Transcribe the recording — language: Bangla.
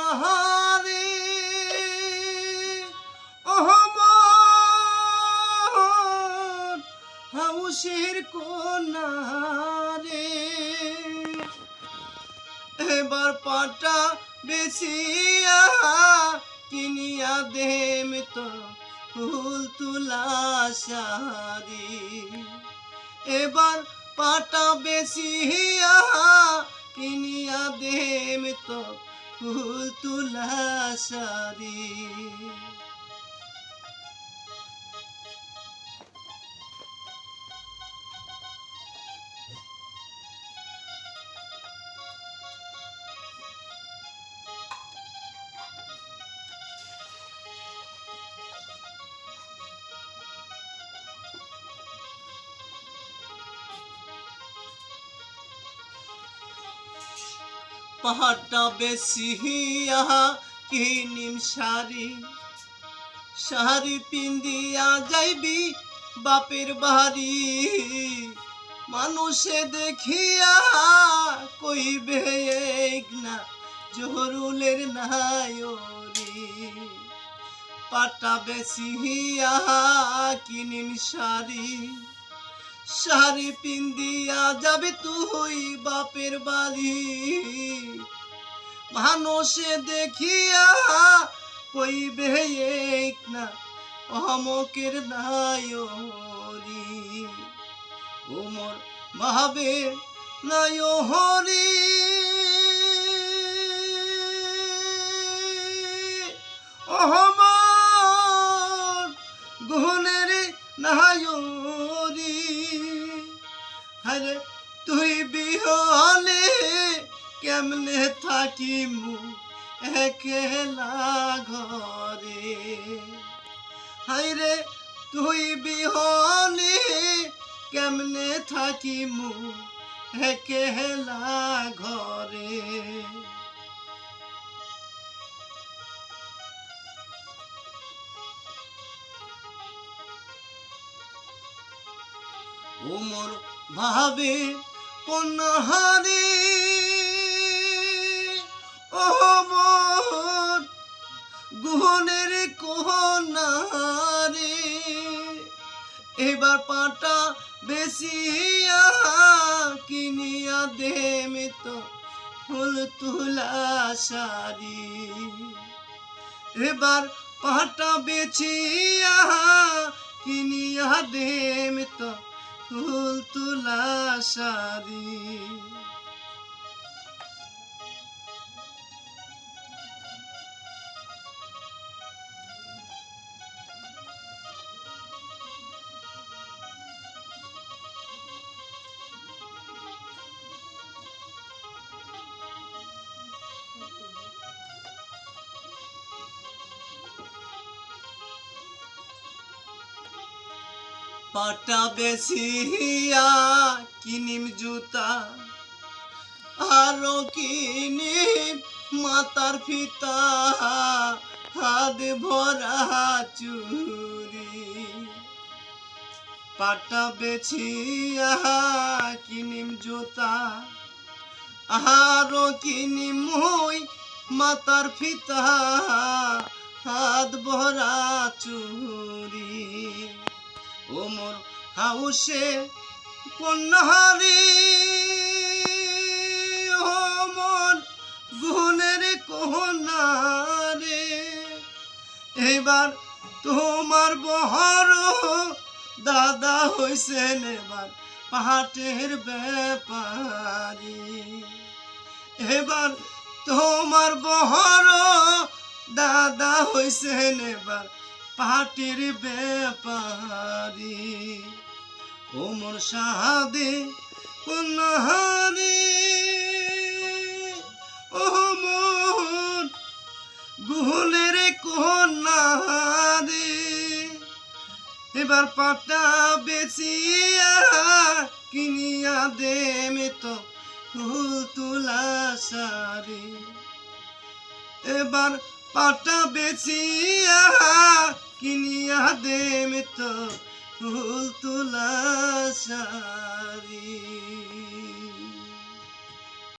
কন্যাহারে অহমর হাউসের কন্যারে এবার পাটা বেচিয়া কিনিয়া দেম তো ফুল তুলা শাড়ি এবার পাটা বেচিয়া কিনিয়া দেম তো ফুল তুলা শাড়ি পাহাড়টা বেচিয়া কিনিম শাড়ি শাড়ি পিন্দিয়া যাইবি বাপের বাড়ি মানুষে দেখিয়া কইবে না জহরুলের নায়রি পাটা বেচিয়া কিনিম শাড়ি শাড়ি পিন্দিয়া যাবে তুই বাপের বাড়ি মানুষে দেখিয়া কইবে না অমকের নায়রি ওমর ভাবে নায়রি অহমর গুণের নায়রি আরে তুই বিহলে কেমনে থাকিমু একলা ঘরে হাইরে তুই বিহলে কেমনে থাকিমু একলা ঘরে ওমর ভাবে কন্যাহারে অহমর গুণের কন্যারে এবার পাটা বেচিয়া কিনিয়া দেম তো ফুল তুলা শাড়ি এবার পাটা বেচিয়া কিনিয়া দেম তো ফুল তুলা শাড়ি পাটা বেচিয়া কিনিম জুতা আরো কিনিম মাতার ফিতা হাত ভরা চুরি পাটা বেচিয়া কিনিম জুতা আরো কিনিম মই মাতার ফিতা হাত ভরা চুরি ওমর হাউসে কন্যাহারে ওমর গুণের কন্যারে এবার তোমার বহর দাদা হইছেন এবার পাহাটের ব্যাপারী এবার তোমার বহর দাদা হইছেন এবার পাহাটের ব্যাপারী ওমর সাদে কন্যাহারে ওমর গুণের কন্যারে এবার পাটা বেচিয়া কিনিয়া দেম তো ফুল তুলা শাড়ি এবার পাটা বেচিয়া কিনিয়া দেম তো ফুল তুলা শাড়ি।